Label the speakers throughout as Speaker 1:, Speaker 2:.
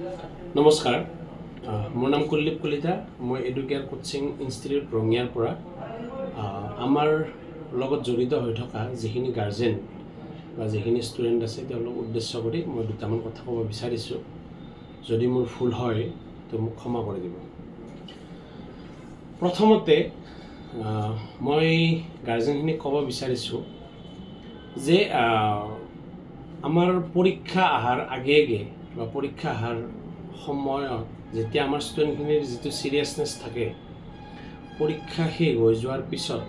Speaker 1: নমস্কাৰ, মোৰ নাম কুলদীপ কলিতা। মই এডুকেয়াৰ কোচিং ইনষ্টিটিউট ৰঙিয়াৰ পৰা আমাৰ লগত জড়িত হৈ থকা যিখিনি গাৰ্জেন বা যিখিনি ষ্টুডেণ্ট আছে তেওঁলোকক উদ্দেশ্য কৰি মই দুটামান কথা ক'ব বিচাৰিছোঁ। যদি মোৰ ভুল হয় তো মোক ক্ষমা কৰি দিব। প্ৰথমতে মই গাৰ্জেনখিনিক ক'ব বিচাৰিছোঁ যে আমাৰ পৰীক্ষা অহাৰ আগে বা পৰীক্ষা অহাৰ সময়ত যেতিয়া আমাৰ ষ্টুডেণ্টখিনিৰ যিটো চিৰিয়াছনেছ থাকে, পৰীক্ষা শেষ হৈ যোৱাৰ পিছত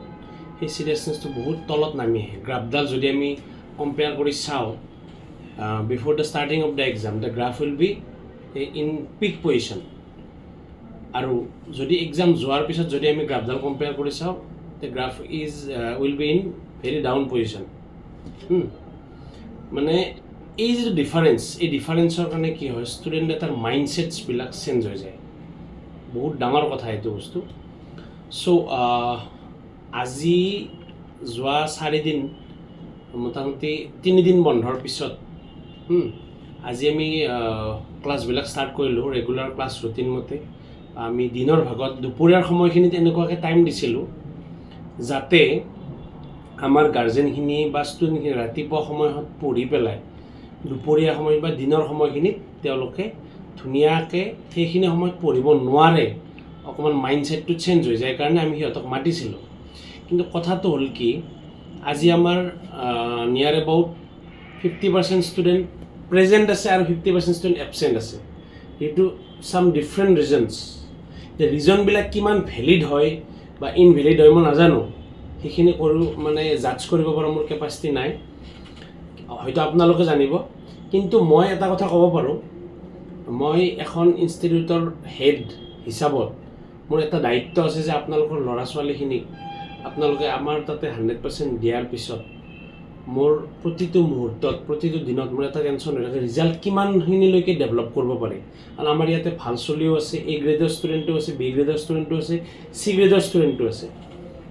Speaker 1: সেই চিৰিয়াছনেছটো বহুত তলত নামি আহে। গ্ৰাফডাল যদি আমি কম্পেয়াৰ কৰি চাওঁ, before the starting of the exam the graph will be in peak position, আৰু যদি এক্সাম যোৱাৰ পিছত যদি আমি গ্ৰাফডাল কম্পেয়াৰ কৰি চাওঁ, the graph will be in very down position. মানে এই যিটো ডিফাৰেঞ্চ, এই ডিফাৰেঞ্চৰ কাৰণে কি হয়, ষ্টুডেণ্ট এটাৰ মাইণ্ডছেটছবিলাক চেঞ্জ হৈ যায়। বহুত ডাঙৰ কথা এইটো বস্তু। চ' আজি যোৱা 4 দিন, মোটামুটি 3 দিন বন্ধৰ পিছত আজি আমি ক্লাছবিলাক ষ্টাৰ্ট কৰিলোঁ ৰেগুলাৰ ক্লাছ ৰুটিন মতে। আমি দিনৰ ভাগত দুপৰীয়াৰ সময়খিনিত এনেকুৱাকৈ টাইম দিছিলোঁ যাতে আমাৰ গাৰ্জেনখিনি বা ষ্টুডেণ্টখিনি ৰাতিপুৱা সময়ত পঢ়ি পেলাই দুপৰীয়া সময়ত বা দিনৰ সময়খিনিত তেওঁলোকে ধুনীয়াকৈ সেইখিনি সময়ত পঢ়িব নোৱাৰে, অকণমান মাইণ্ডছেটটো চেঞ্জ হৈ যায় কাৰণে আমি সিহঁতক মাতিছিলোঁ। কিন্তু কথাটো হ'ল কি, আজি আমাৰ নিয়াৰ এবাউট 50% ষ্টুডেণ্ট প্ৰেজেণ্ট আছে আৰু 50% ষ্টুডেণ্ট এবচেণ্ট আছে। সেইটো চাম ডিফাৰেণ্ট ৰিজনছ। এতিয়া ৰিজনবিলাক কিমান ভেলিড হয় বা ইনভেলিড হয় মই নাজানো, সেইখিনি জাজ কৰিব পৰা মোৰ কেপাচিটি নাই, হয়তো আপোনালোকে জানিব। কিন্তু মই এটা কথা ক'ব পাৰোঁ, মই এখন ইনষ্টিটিউটৰ হেড হিচাপত মোৰ এটা দায়িত্ব আছে যে আপোনালোকৰ ল'ৰা ছোৱালীখিনিক আপোনালোকে আমাৰ তাতে 100% দিয়াৰ পিছত মোৰ প্ৰতিটো মুহূৰ্তত, প্ৰতিটো দিনত মোৰ এটা টেনশ্যন হৈ থাকে, ৰিজাল্ট কিমানখিনিলৈকে ডেভেলপ কৰিব পাৰি। কাৰণ আমাৰ ইয়াতে ভাল চলিও আছে, A গ্ৰেডৰ ষ্টুডেণ্টো আছে, B গ্ৰেডৰ ষ্টুডেণ্টো আছে, C গ্ৰেডৰ ষ্টুডেণ্টো আছে,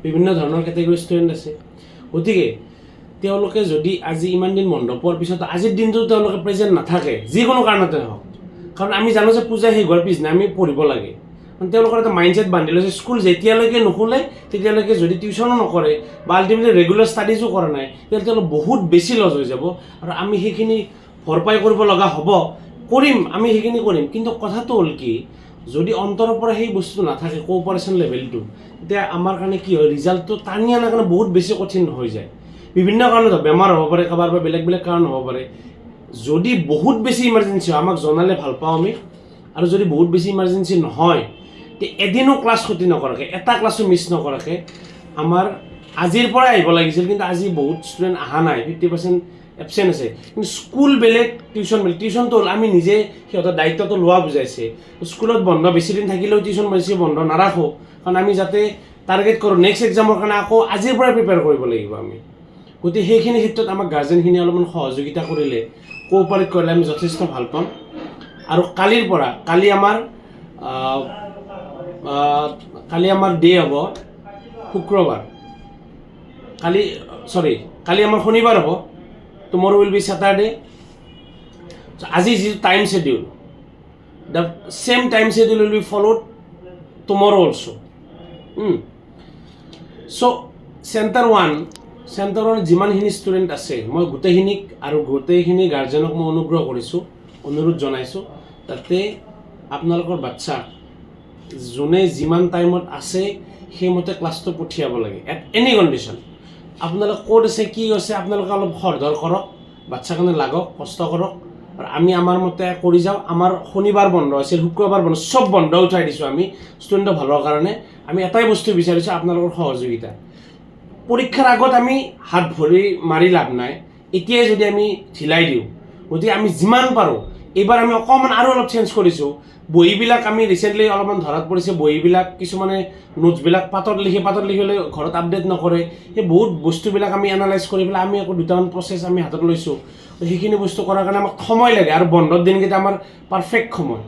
Speaker 1: বিভিন্ন ধৰণৰ কেটেগৰীৰ ষ্টুডেণ্ট আছে। গতিকে তেওঁলোকে যদি আজি ইমান দিন বন্ধ পোৱাৰ পিছত আজিৰ দিনটো তেওঁলোকে প্ৰেজেণ্ট নাথাকে, যিকোনো কাৰণতে হওক, কাৰণ আমি জানো যে পূজা শেষ হোৱাৰ পিছদিনা আমি পঢ়িব লাগে। তেওঁলোকৰ এটা মাইণ্ডছেট বান্ধি লৈছে, স্কুল যেতিয়ালৈকে নোখোলে তেতিয়ালৈকে যদি টিউশ্যনো নকৰে বা আল্টিমেটলি ৰেগুলাৰ ষ্টাডিজো কৰা নাই, তেতিয়া তেওঁলোক বহুত বেছি লছ হৈ যাব। আৰু আমি সেইখিনি ভৰপাই কৰিব লগা হ'ব, আমি সেইখিনি কৰিম। কিন্তু কথাটো হ'ল কি, যদি অন্তৰৰ পৰা সেই বস্তুটো নাথাকে, কোঅপাৰেশ্যন লেভেলটো, তেতিয়া আমাৰ কাৰণে কি হয়, ৰিজাল্টটো টানি আনাৰ কাৰণে বহুত বেছি কঠিন হৈ যায়। বিভিন্ন কাৰণত বেমাৰ হ'ব পাৰে, কাৰোবাৰ বা বেলেগ কাৰণ হ'ব পাৰে। যদি বহুত বেছি ইমাৰ্জেঞ্চি হয় আমাক জনালে ভাল পাওঁ আমি, আৰু যদি বহুত বেছি ইমাৰ্জেঞ্চি নহয় তে এদিনো ক্লাছ ক্ষতি নকৰাকৈ, এটা ক্লাছো মিছ নকৰাকৈ আমাৰ আজিৰ পৰাই আহিব লাগিছিল। কিন্তু আজি বহুত ষ্টুডেণ্ট অহা নাই, 50% এবচেণ্ট আছে। কিন্তু স্কুল বেলেগ, টিউশ্যন বেলেগ। টিউশ্যনটো হ'ল আমি নিজে সিহঁতৰ দায়িত্বটো লোৱা বুজাইছে। স্কুলত বন্ধ বেছি দিন থাকিলেও টিউশ্যন বেছি বন্ধ নাৰাখোঁ, কাৰণ আমি যাতে টাৰ্গেট কৰোঁ নেক্সট এক্সামৰ কাৰণে আকৌ আজিৰ পৰাই প্ৰিপেয়াৰ কৰিব লাগিব আমি। গতিকে সেইখিনি ক্ষেত্ৰত আমাক গাৰ্জেনখিনি অলপমান সহযোগিতা কৰিলে, কোঅপাৰেট কৰিলে আমি যথেষ্ট ভাল পাম। আৰু কালি আমাৰ ডে হ'ব শুক্ৰবাৰ, কালি আমাৰ শনিবাৰ হ'ব, টুমৰো উইল বি ছেটাৰডে। আজি যিটো time schedule, the same time schedule will be followed tomorrow also'. So' centre 1 যিমানখিনি ষ্টুডেণ্ট আছে, মই গোটেইখিনি গাৰ্জেনক মই অনুৰোধ জনাইছোঁ যাতে আপোনালোকৰ বাচ্চাক যোনে যিমান টাইমত আছে সেইমতে ক্লাছটো পঠিয়াব লাগে, এট এনি কণ্ডিশ্যন। আপোনালোক ক'ত আছে, কি আছে, আপোনালোকে অলপ খৰধৰ কৰক, বাচ্ছাৰ কাৰণে লাগক, কষ্ট কৰক, আৰু আমি আমাৰ মতে কৰি যাওঁ। আমাৰ শনিবাৰ বন্ধ আছিল, শুক্ৰবাৰ বন্ধ, চব বন্ধ উঠাই দিছোঁ আমি ষ্টুডেণ্টৰ ভালৰ কাৰণে। আমি এটাই বস্তু বিচাৰিছোঁ, আপোনালোকৰ সহযোগিতা। পৰীক্ষাৰ আগত আমি হাত ভৰি মাৰি লাভ নাই, এতিয়াই যদি আমি ঢিলাই দিওঁ। গতিকে আমি যিমান পাৰোঁ, এইবাৰ আমি অকণমান আৰু অলপ চেঞ্জ কৰিছোঁ। বহীবিলাক আমি ৰিচেণ্টলি অলপমান ধৰাত পৰিছে, বহীবিলাক কিছুমানে নোটছবিলাক পাতত লিখিলে ঘৰত আপডেট নকৰে। সেই বহুত বস্তুবিলাক আমি এনালাইজ কৰি পেলাই আমি আকৌ দুটামান প্ৰচেছ আমি হাতত লৈছোঁ। সেইখিনি বস্তু কৰাৰ কাৰণে আমাক সময় লাগে, আৰু বন্ধৰ দিনকেইটা আমাৰ পাৰফেক্ট সময়।